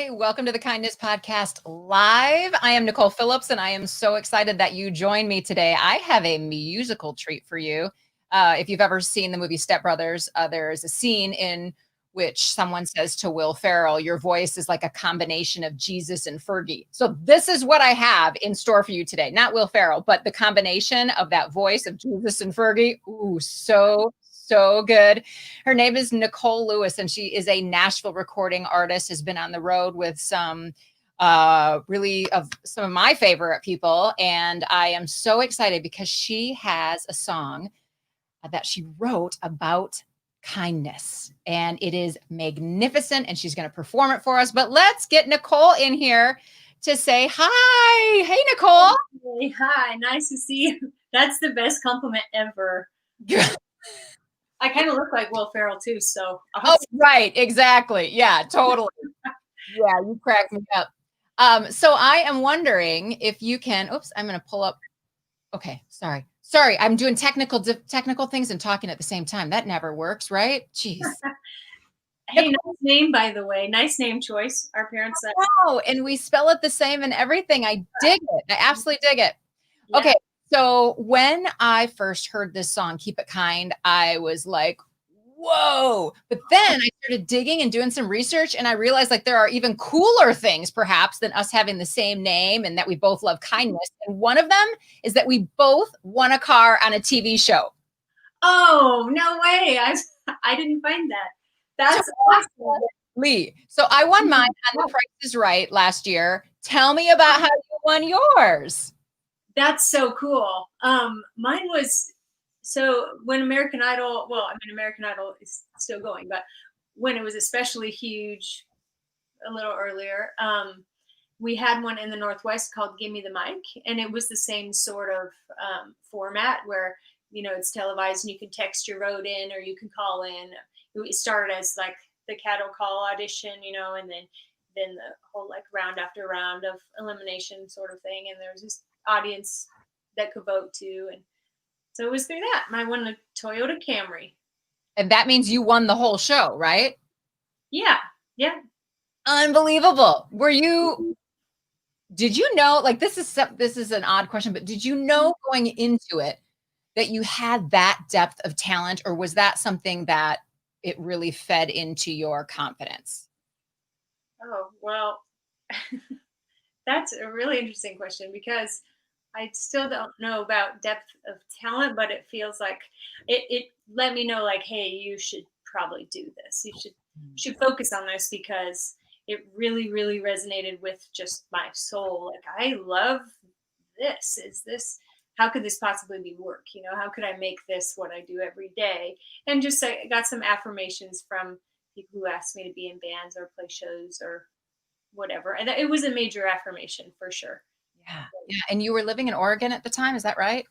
Hi, welcome to the Kindness Podcast Live. I am Nicole Phillips, and I am so excited that you joined me today. I have a musical treat for you. If you've ever seen the movie Step Brothers, there is a scene in which someone says to Will Ferrell, your voice is like a combination of Jesus and Fergie. So this is what I have in store for you today. Not Will Ferrell, but the combination of that voice of Jesus and Fergie. Ooh, so good. Her name is Nicole Lewis, and she is a Nashville recording artist, has been on the road with some really of some of my favorite people. And I am so excited because she has a song that she wrote about kindness, and it is magnificent, and she's going to perform it for us. But let's get Nicole in here to say hi. Hey, Nicole. Hey, hi, nice to see you. That's the best compliment ever. I kind of look like Will Ferrell too, so. Oh, right, exactly. Yeah, totally. Yeah, you crack me up. So I am wondering if you can. Oops, I'm going to pull up. Okay, sorry. I'm doing technical things and talking at the same time. That never works, right? Jeez. Hey, nice name, by the way. Nice name choice. Our parents said. Oh, and we spell it the same and everything. I dig it. I absolutely dig it. Yeah. Okay, so when I first heard this song, Keep It Kind, I was like, whoa. But then I started digging and doing some research, and I realized like there are even cooler things perhaps than us having the same name and that we both love kindness. And one of them is that we both won a car on a TV show. Oh, no way. I didn't find that. That's awesome. Lee. So I won mine on The Price is Right last year. Tell me about how you won yours. That's so cool. Mine was, so when American Idol, well, I mean, American Idol is still going, but when it was especially huge a little earlier, we had one in the Northwest called Give Me the Mic. And it was the same sort of format where, you know, it's televised and you can text your vote in or you can call in. It started as like the cattle call audition, you know, and then the whole like round after round of elimination sort of thing. And there was this audience that could vote too. And so it was through that. And I won a Toyota Camry. And that means you won the whole show, right? Yeah. Unbelievable. Did you know, like this is an odd question, but did you know going into it that you had that depth of talent, or was that something that it really fed into your confidence? Oh, well, that's a really interesting question because I still don't know about depth of talent, but it feels like it let me know like, hey, you should probably do this. You should focus on this because it really, really resonated with just my soul. Like, I love this. How could this possibly be work? You know, how could I make this what I do every day? And just I got some affirmations from people who asked me to be in bands or play shows or whatever. And it was a major affirmation for sure. Yeah. And you were living in Oregon at the time, is that right?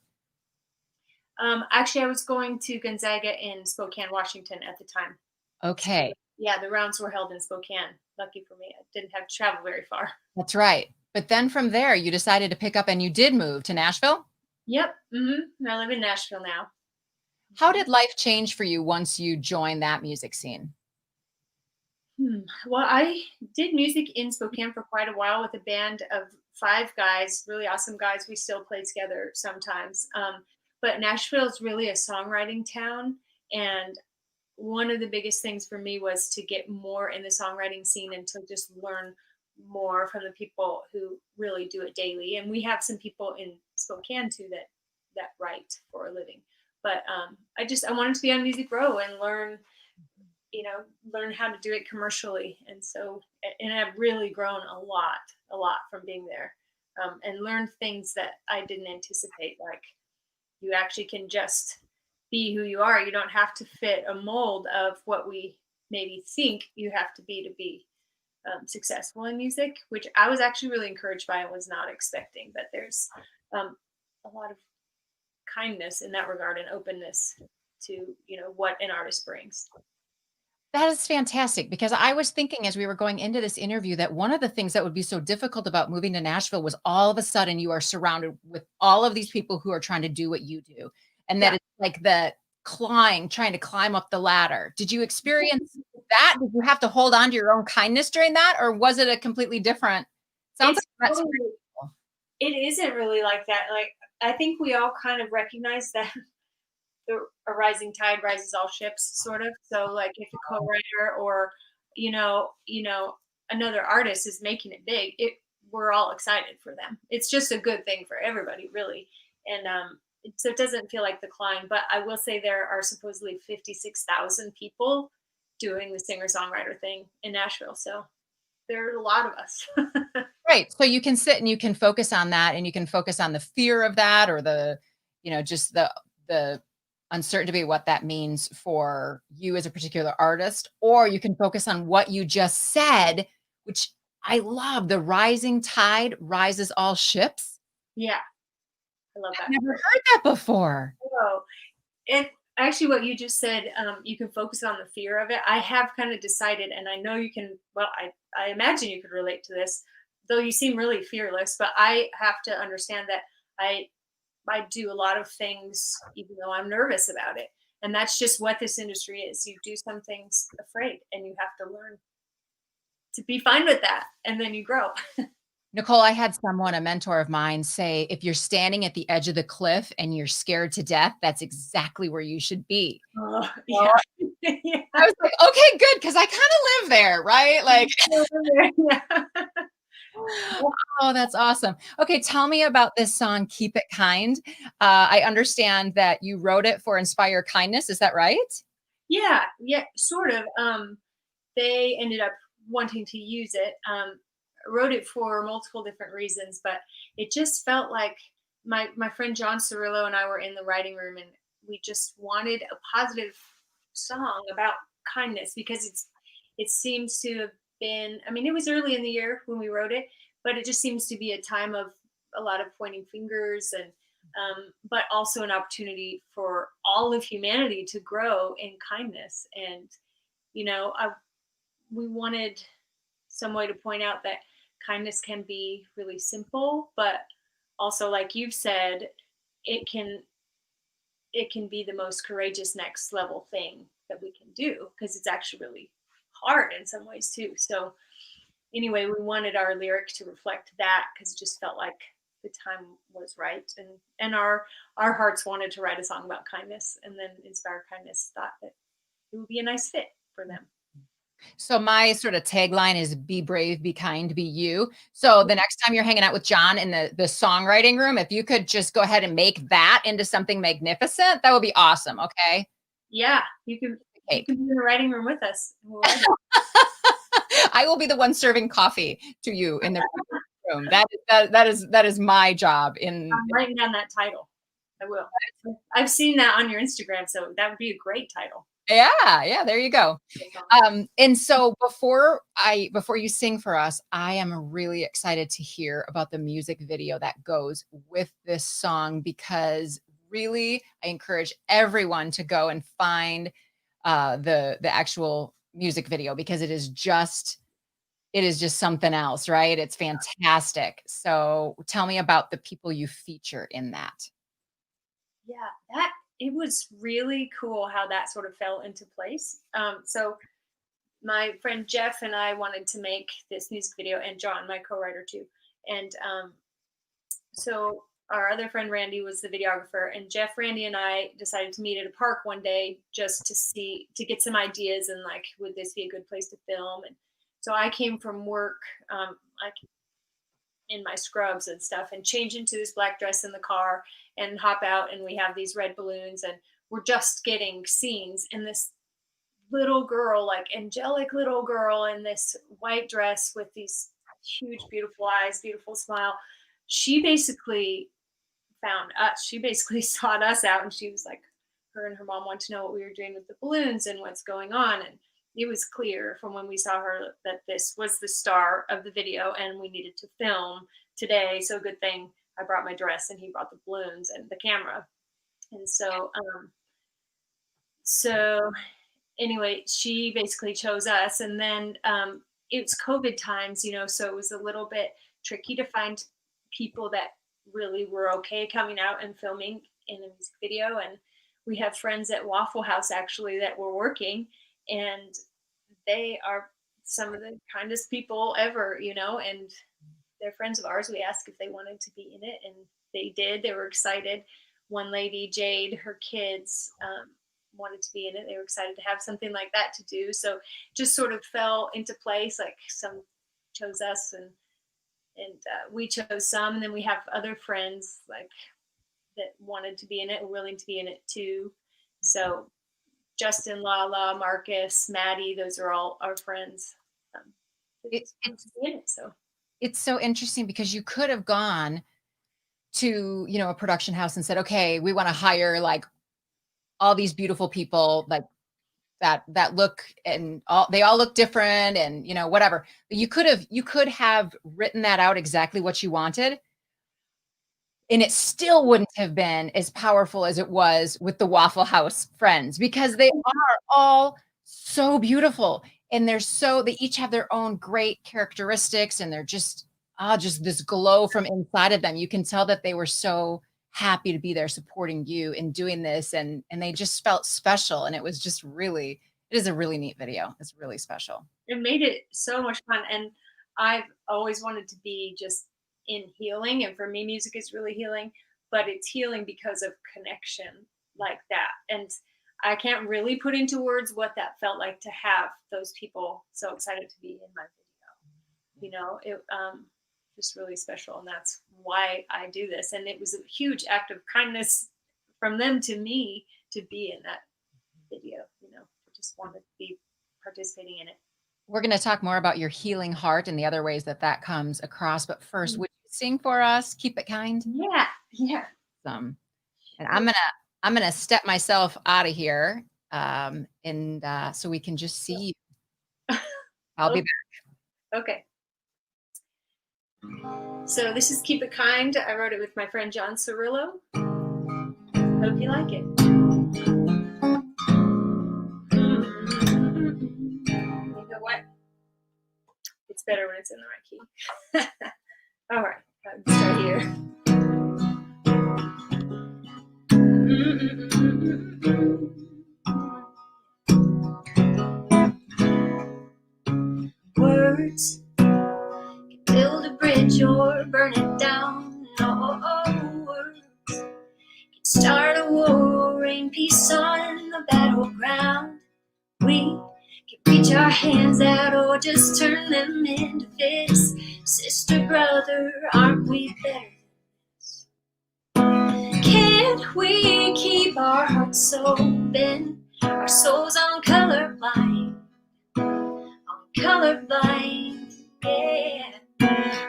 Actually, I was going to Gonzaga in Spokane, Washington at the time. Okay. Yeah, the rounds were held in Spokane. Lucky for me, I didn't have to travel very far. That's right. But then from there, you decided to pick up and you did move to Nashville? Yep. I live in Nashville now. How did life change for you once you joined that music scene? Well, I did music in Spokane for quite a while with a band of 5 guys, really awesome guys. We still play together sometimes. But Nashville is really a songwriting town. And one of the biggest things for me was to get more in the songwriting scene and to just learn more from the people who really do it daily. And we have some people in Spokane too that write for a living. But I wanted to be on Music Row and learn how to do it commercially. And I've really grown a lot from being there, and learned things that I didn't anticipate. Like, you actually can just be who you are. You don't have to fit a mold of what we maybe think you have to be successful in music, which I was actually really encouraged by and was not expecting. But there's a lot of kindness in that regard and openness to, you know, what an artist brings. That is fantastic, because I was thinking as we were going into this interview that one of the things that would be so difficult about moving to Nashville was all of a sudden you are surrounded with all of these people who are trying to do what you do. And that it's like trying to climb up the ladder. Did you experience that, did you have to hold on to your own kindness during that, or was it a completely different sounds like It's that's totally, pretty cool. it isn't really like that. Like, I think we all kind of recognize that the a rising tide rises all ships, sort of. So, like, if a co-writer or another artist is making it big, we're all excited for them. It's just a good thing for everybody, really. And so it doesn't feel like decline. But I will say there are supposedly 56,000 people doing the singer-songwriter thing in Nashville. So there are a lot of us. Right, so you can sit and you can focus on that, and you can focus on the fear of that, or the, just the uncertainty of what that means for you as a particular artist, or you can focus on what you just said, which I love, the rising tide rises all ships. Yeah, I love I've that. never heard that before. Oh, and actually, what you just said, you can focus on the fear of it. I have kind of decided, and I know you can. Well, I imagine you could relate to this, though you seem really fearless. But I have to understand that I I do a lot of things even though I'm nervous about it, and that's just what this industry is. You do some things afraid, and you have to learn to be fine with that, and then you grow. Nicole, I had someone, a mentor of mine, say, if you're standing at the edge of the cliff and you're scared to death, that's exactly where you should be. Oh, Well, yeah, yeah. I was like, okay, good, because I kind of live there, right? Like, Yeah. oh, that's awesome. Okay, tell me about this song, Keep It Kind. I understand that you wrote it for Inspire Kindness. Is that right? Yeah, yeah, sort of. They ended up wanting to use it. Wrote it for multiple different reasons, but it just felt like my friend John Cirillo and I were in the writing room, and we just wanted a positive song about kindness because it seems to have been. I mean, it was early in the year when we wrote it, but it just seems to be a time of a lot of pointing fingers and but also an opportunity for all of humanity to grow in kindness. And you know, I we wanted some way to point out that kindness can be really simple, but also, like you've said, it can it can be the most courageous next level thing that we can do because it's actually really hard in some ways too. So anyway, we wanted our lyric to reflect that because it just felt like the time was right, and our hearts wanted to write a song about kindness, and then Inspire Kindness thought that it would be a nice fit for them. So my sort of tagline is be brave, be kind, be you. So the next time you're hanging out with John in the songwriting room, if you could just go ahead and make that into something magnificent, that would be awesome. Okay. Yeah, you Cake. can be in the writing room with us. We'll write it. I will be the one serving coffee to you in the room. That is my job in. I'm writing down that title. I will. I've seen that on your Instagram, so that would be a great title. Yeah, yeah, there you go. And so before you sing for us, I am really excited to hear about the music video that goes with this song because really I encourage everyone to go and find the actual music video because it is just something else, right? It's fantastic. So tell me about the people you feature in that. Yeah, that it was really cool how that sort of fell into place. So my friend Jeff and I wanted to make this music video, and John, my co-writer too. And so our other friend Randy was the videographer, and Jeff, Randy, and I decided to meet at a park one day just to get some ideas and like, would this be a good place to film? And so I came from work, like in my scrubs and stuff, and change into this black dress in the car and hop out, and we have these red balloons, and we're just getting scenes, and this little girl, like angelic little girl in this white dress with these huge, beautiful eyes, beautiful smile. She basically found us. She basically sought us out, and she was like, her and her mom want to know what we were doing with the balloons and what's going on. And it was clear from when we saw her that this was the star of the video, and we needed to film today. So good thing I brought my dress and he brought the balloons and the camera. And so anyway, she basically chose us. And then it's COVID times, so it was a little bit tricky to find people that really were okay coming out and filming in a music video. And we have friends at Waffle House actually that were working, and they are some of the kindest people ever, you know, and they're friends of ours. We asked if they wanted to be in it, and they did. They were excited. One lady, Jade, her kids wanted to be in it. They were excited to have something like that to do. So just sort of fell into place. Like some chose us, and we chose some. And then we have other friends like that wanted to be in it and willing to be in it too. So Justin, Lala, Marcus, Maddie, those are all our friends. It's in it, so it's so interesting because you could have gone to, you know, a production house and said, okay, we want to hire like all these beautiful people like that look, and they all look different, and you know, whatever. But you could have written that out exactly what you wanted, and it still wouldn't have been as powerful as it was with the Waffle House friends, because they are all so beautiful, and they each have their own great characteristics, and they're just this glow from inside of them. You can tell that they were so happy to be there supporting you and doing this, and they just felt special, and it is a really neat video. It's really special. It made it so much fun, and I've always wanted to be just in healing, and for me music is really healing, but it's healing because of connection like that. And I can't really put into words what that felt like to have those people so excited to be in my video. You know, it just really special, and that's why I do this. And it was a huge act of kindness from them to me to be in that video. You know, I just wanted to be participating in it. We're going to talk more about your healing heart and the other ways that comes across. But first, would you sing for us? Keep It Kind. Yeah. And I'm gonna step myself out of here, and so we can just see you. I'll be back. Okay. So this is Keep It Kind. I wrote it with my friend John Cirillo. Hope you like it. You know what? It's better when it's in the right key. All right, let's start here. Words can build a bridge or burn it down. No, words can start a war, rain peace on the battleground. We can reach our hands out or just turn them into fists. Sister, brother, aren't we better than this? Can't we keep our hearts open, our souls on colorblind? Colorblind, yeah.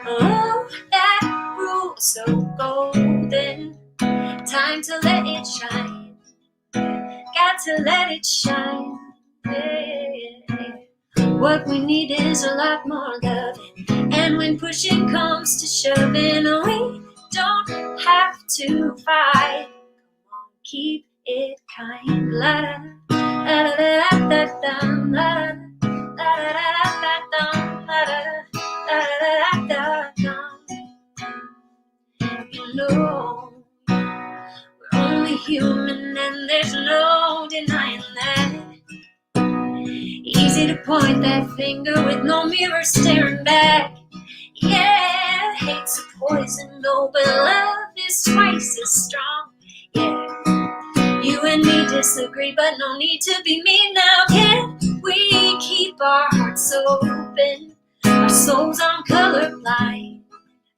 Oh, that rule so golden. Time to let it shine. Got to let it shine. Yeah. What we need is a lot more loving. And when pushing comes to shoving, we don't have to fight. Come on, keep it kind. La da da da da da da da. You know, we're only human, and there's no denying that. Easy to point that finger with no mirror staring back. Yeah, hate's a poison, no, but love is twice as strong. Yeah, you and me disagree, but no need to be mean now. Can we keep our hearts open, our souls on colorblind?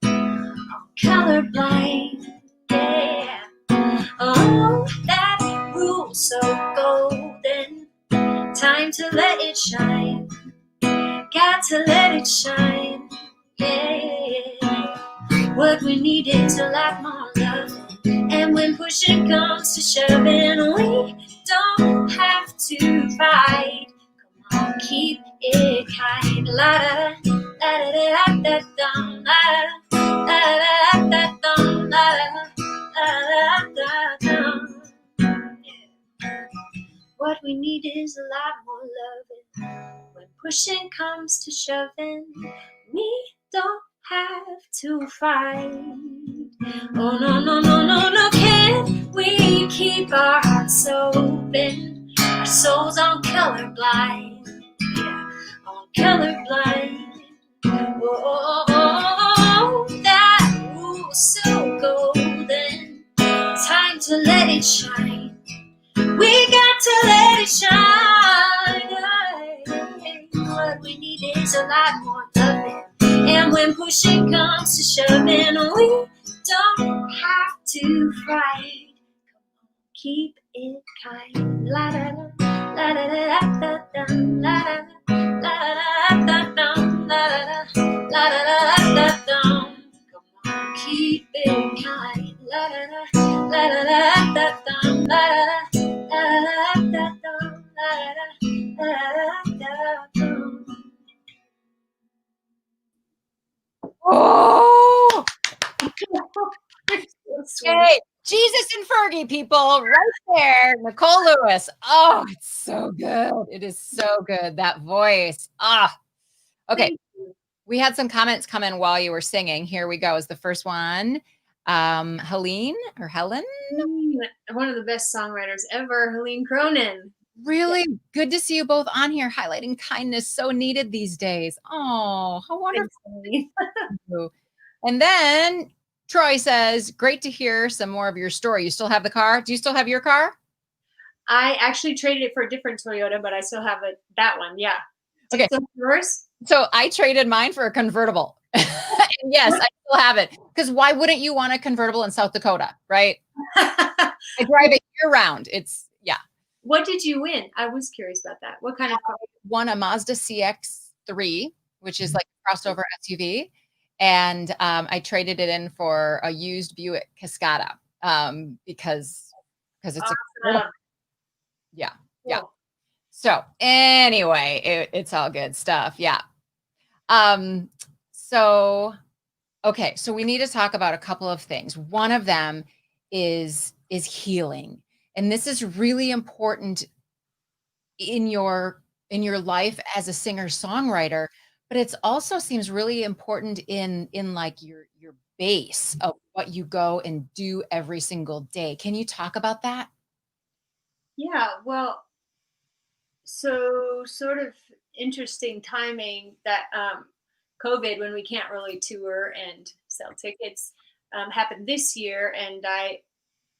On colorblind, yeah. Oh, that rule so golden. Time to let it shine. Got to let it shine, yeah. What we need is a lot more love. And when pushing comes to shoving, we don't have to fight. Come on, keep it kind. La da da da da da da da da da da da da. What we need is a lot more loving. When pushing comes to shoving, we don't have to fight. Oh no, no, no, no, no. Can we keep our hearts open, our souls on colorblind? Yeah. colorblind. Oh, that ooh, so golden. Time to let it shine. We got to let it shine. What we need is a lot more loving. And when pushing comes to shoving, we don't have to fight. Keep it kind. La da da la da da da da la da la da da la da da da. Come on, keep it kind. La da da la da da da la da da. Oh, hey, Jesus and Fergie, people, right there. Nicole Lewis. Oh, it's so good. It is so good. That voice. Ah, okay. We had some comments come in while you were singing. Here we go. Is the first one. Helene or Helen? One of the best songwriters ever, Helene Cronin. Really good to see you both on here, highlighting kindness, so needed these days. Oh, how wonderful. And then Troy says, great to hear some more of your story. You still have the car? Do you still have your car? I actually traded it for a different Toyota, but I still have that one. Yeah. Okay. Yours? So I traded mine for a convertible. And yes, I still have it. Because why wouldn't you want a convertible in South Dakota, right? I drive it year round. It's, yeah. What did you win? I was curious about that. What kind of car? Won a Mazda CX-3, which is like a crossover SUV. And I traded it in for a used Buick Cascada because it's awesome. Yeah. So anyway, it's all good stuff. Yeah. So okay, so we need to talk about a couple of things. One of them is healing, and this is really important in your life as a singer-songwriter, but it also seems really important in like your base of what you go and do every single day. Can you talk about that? Yeah, well, so sort of interesting timing that COVID, when we can't really tour and sell tickets, happened this year, and I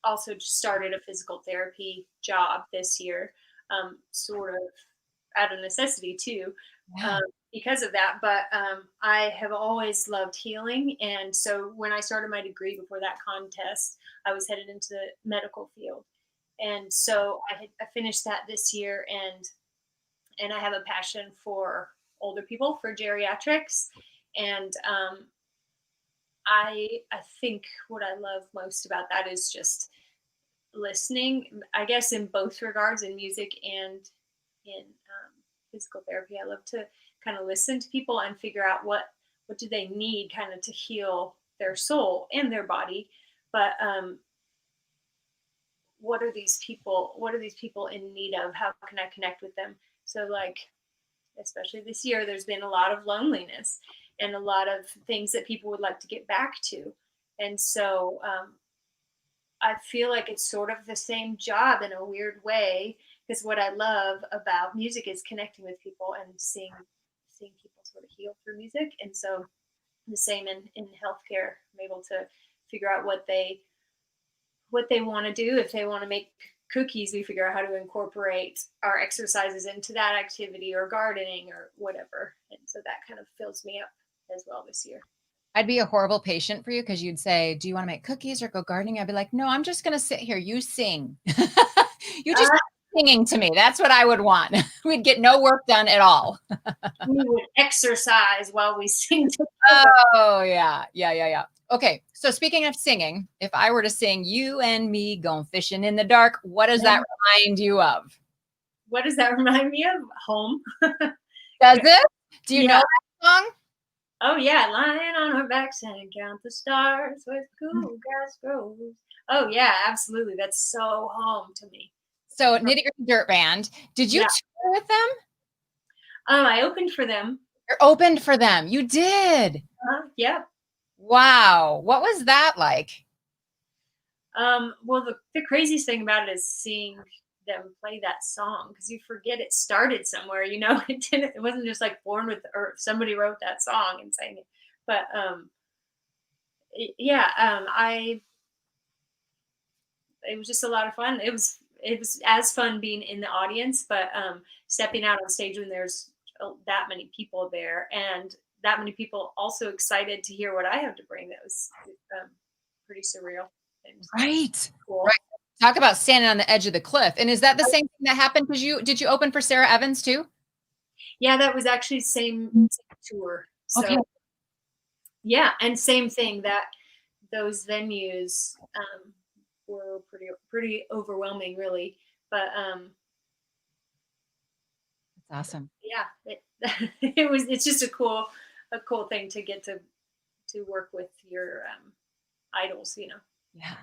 also just started a physical therapy job this year, sort of out of necessity too, Yeah. because of that. But I have always loved healing, and so when I started my degree before that contest, I was headed into the medical field, and so I finished that this year, and I have a passion for older people, for geriatrics, and I think what I love most about that is just listening. I guess in both regards, in music and in physical therapy, I love to kind of listen to people and figure out what do they need, kind of to heal their soul and their body. But what are these people in need of? How can I connect with them? So, like, especially this year, there's been a lot of loneliness and a lot of things that people would like to get back to. And so I feel like it's sort of the same job in a weird way, because what I love about music is connecting with people and seeing people sort of heal through music. And so the same in healthcare. I'm able to figure out what they want to do. If they want to make cookies, we figure out how to incorporate our exercises into that activity, or gardening, or whatever. And so that kind of fills me up as well this year. I'd be a horrible patient for you, because you'd say, do you want to make cookies or go gardening? I'd be like, no, I'm just going to sit here. You sing. You just singing to me. That's what I would want. We'd get no work done at all. We would exercise while we sing together. Oh, yeah. Okay, so speaking of singing, if I were to sing "You and Me Going Fishing in the Dark," what does that remind you of? What does that remind me of? Home. Does it? Do you know that song? Oh yeah, lying on our backs and count the stars where the cool grass grows. Oh yeah, absolutely. That's so home to me. So Nitty Gritty Dirt Band. Did you tour with them? I opened for them. You opened for them. You did. Yeah. Wow. What was that like? Well, the craziest thing about it is seeing them play that song, because you forget it started somewhere, you know. It wasn't just like born with, or somebody wrote that song and sang it. But yeah, I it was just a lot of fun. It was as fun being in the audience, but stepping out on stage when there's that many people there, and that many people also excited to hear what I have to bring. That was um, pretty surreal and Right. cool. Right. Talk about standing on the edge of the cliff. And is that the same thing that happened? Because did you open for Sarah Evans too? Yeah, that was actually same tour. Okay. So yeah, and same thing, that those venues were pretty overwhelming, really. But That's awesome. yeah, it's just a cool thing to get to work with your idols, you know. Yeah.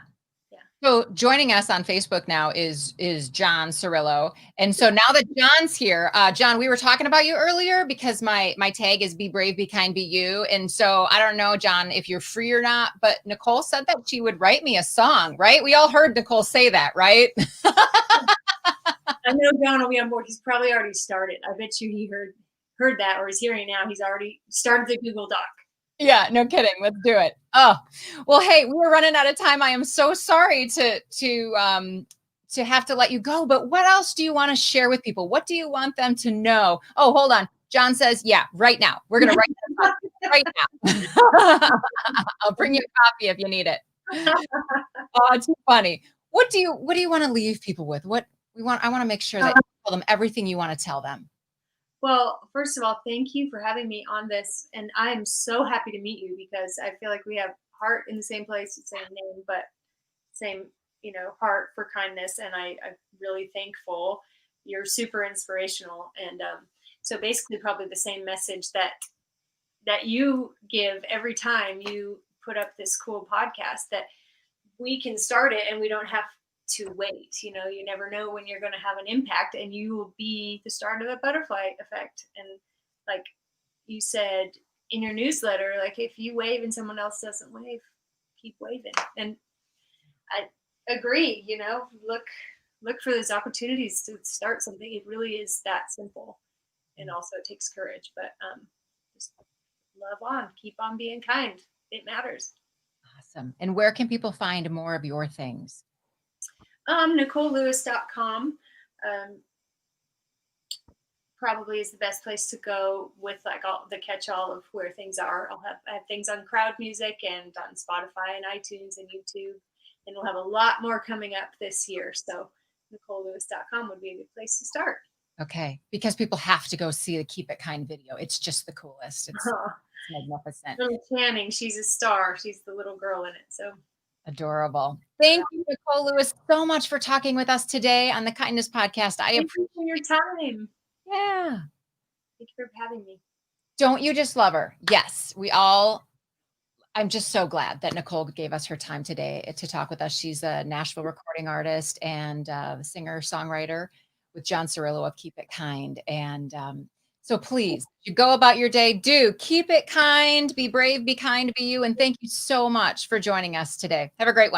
Yeah. So joining us on Facebook now is John Cirillo. And so now that John's here, John, we were talking about you earlier because my tag is be brave, be kind, be you. And so I don't know, John, if you're free or not, but Nicole said that she would write me a song, right? We all heard Nicole say that, right? I know John will be on board. He's probably already started. I bet you he heard that, or he's hearing it now. He's already started the Google Doc. Yeah, no kidding. Let's do it. Oh, well, hey, we're running out of time. I am so sorry to have to let you go, but what else do you want to share with people? What do you want them to know? Oh, hold on. John says, yeah, right now. We're going to write that right now. I'll bring you a copy if you need it. Oh, too funny. What do you want to leave people with? I want to make sure that you tell them everything you want to tell them. Well, first of all, thank you for having me on this. And I am so happy to meet you, because I feel like we have heart in the same place, same name, but same, you know, heart for kindness. And I'm really thankful. You're super inspirational. And so basically probably the same message that you give every time you put up this cool podcast, that we can start it and we don't have to wait. You know, you never know when you're going to have an impact, and you will be the start of a butterfly effect. And like you said in your newsletter, like if you wave and someone else doesn't wave, keep waving. And I agree, you know, look for those opportunities to start something. It really is that simple. And also it takes courage, but just love on, keep on being kind. It matters. Awesome. And where can people find more of your things? NicoleLewis.com probably is the best place to go with like all the catch-all of where things are. I have things on Crowd Music and on Spotify and iTunes and YouTube, and we'll have a lot more coming up this year. So NicoleLewis.com would be a good place to start. Okay, because people have to go see the Keep It Kind video. It's just the coolest. It's magnificent. Lily Channing, she's a star. She's the little girl in it. So adorable. Thank you, Nicole Lewis, so much for talking with us today on the Kindness Podcast. I appreciate your time. Yeah. Thank you for having me. Don't you just love her? Yes, I'm just so glad that Nicole gave us her time today to talk with us. She's a Nashville recording artist and singer, songwriter with John Cirillo of Keep It Kind. And so please, you go about your day, do keep it kind, be brave, be kind, be you. And thank you so much for joining us today. Have a great one.